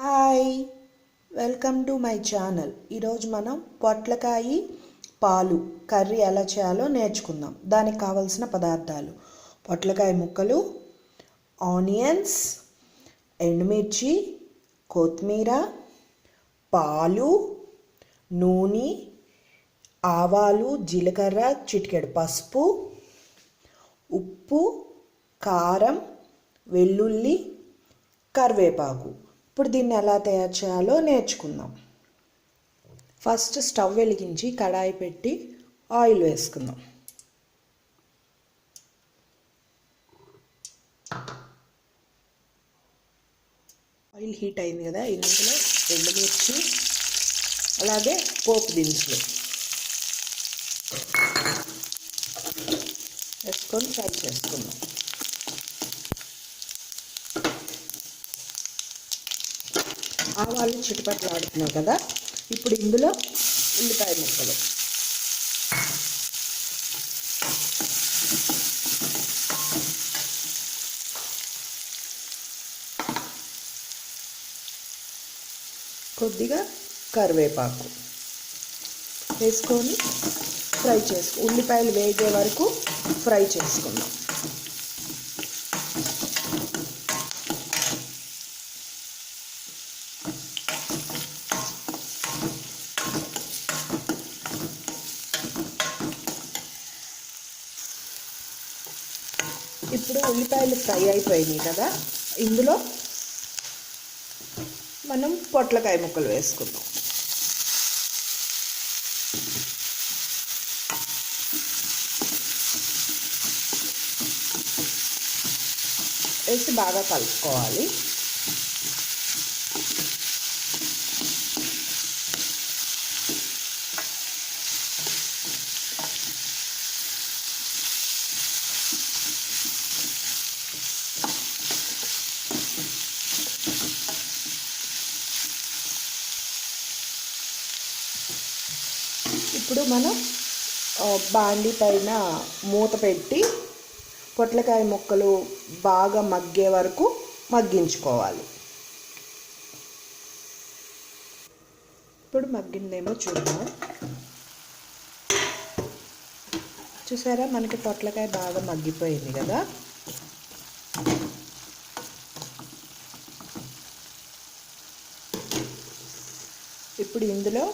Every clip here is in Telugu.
Hi, welcome to my channel. ఈరోజు మనం పొట్లకాయ పాలు కర్రీ ఎలా చేయాలో నేర్చుకుందాం. దానికి కావలసిన పదార్థాలు: పొట్లకాయ ముక్కలు, ఆనియన్స్, ఎండుమిర్చి, కొత్తిమీర, పాలు, నూనె, ఆవాలు, జీలకర్ర, చిటికెడు పసుపు, ఉప్పు, కారం, వెల్లుల్లి, కరివేపాకు. ఇప్పుడు దీన్ని ఎలా తయారు చేయాలో నేర్చుకుందాం. ఫస్ట్ స్టవ్ వెలిగించి కడాయి పెట్టి ఆయిల్ వేసుకుందాం. ఆయిల్ హీట్ అయింది కదా, ఇందులో ఎండుమిర్చి అలాగే పోపు దినుసులు వేసుకొని ఫ్రై చేసుకుందాం. ఆవాలు చిటపటలాడుతున్నాయి కదా, ఇప్పుడు ఇందులో ఉల్లిపాయ ముక్కలు, కొద్దిగా కరివేపాకు వేసుకొని ఫ్రై ఉల్లిపాయలు వేగే వరకు ఫ్రై చేసుకుందాం. ఇప్పుడు ఉల్లిపాయలు ఫ్రై అయిపోయినాయి కదా, ఇందులో మనం పొట్లకాయ ముక్కలు వేసుకుందాం. వేసి బాగా కలుపుకోవాలి. ఇప్పుడు మనం బాండి పైన మూత పెట్టి పొట్లకాయ ముక్కలు బాగా మగ్గే వరకు మగ్గించుకోవాలి. ఇప్పుడు మగ్గిందేమో చూద్దాం. చూసారా, మనకి పొట్లకాయ బాగా మగ్గిపోయింది కదా. ఇప్పుడు ఇందులో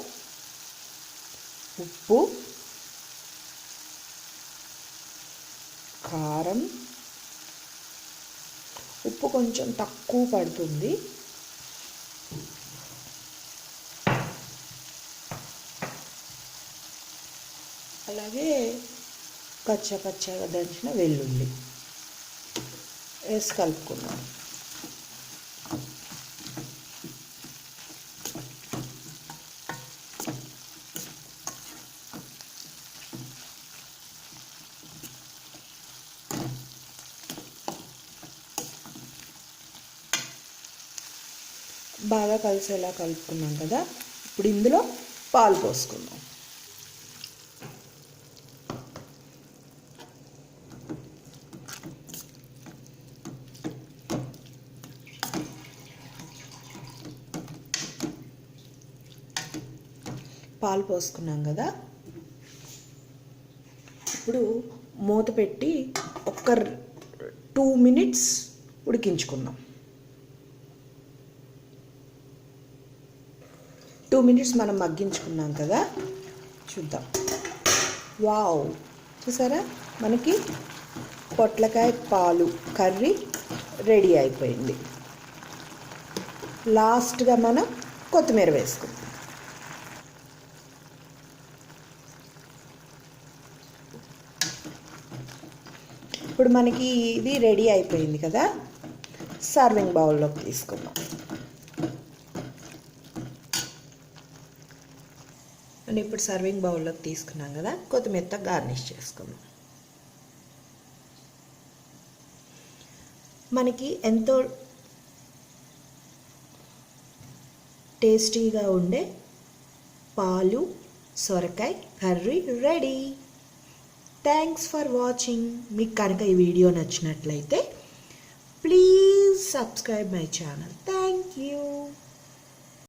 ఉప్పు, కారం, ఉప్పు కొంచెం తక్కువ పడుతుంది, అలాగే కచ్చపచ్చగా దంచిన వెల్లుల్లి వేసి కలుపుకున్నాం. బాగా కలిసేలా కలుపుకున్నాం కదా, ఇప్పుడు ఇందులో పాలు పోసుకుందాం. పాలు పోసుకున్నాం కదా, ఇప్పుడు మూత పెట్టి ఒక 2 minutes ఉడికించుకుందాం. 2 minutes మనం మగ్గించుకున్నాం కదా, చూద్దాం. వావ్, చూసారా, మనకి పొట్లకాయ పాలు కర్రీ రెడీ అయిపోయింది. లాస్ట్గా మనం కొత్తిమీర వేసుకుందాం. ఇప్పుడు మనకి ఇది రెడీ అయిపోయింది కదా, సర్వింగ్ బౌల్లోకి తీసుకుందాం. అండ్ ఇప్పుడు సర్వింగ్ బౌల్లోకి తీసుకున్నాం కదా, కొత్తిమీరతో గార్నిష్ చేసుకుందాం. మనకి ఎంతో టేస్టీగా ఉండే పాలు సొరకాయ curry ready. Thanks for watching. మీకు కనుక ఈ వీడియో నచ్చినట్లయితే please subscribe my channel. Thank you.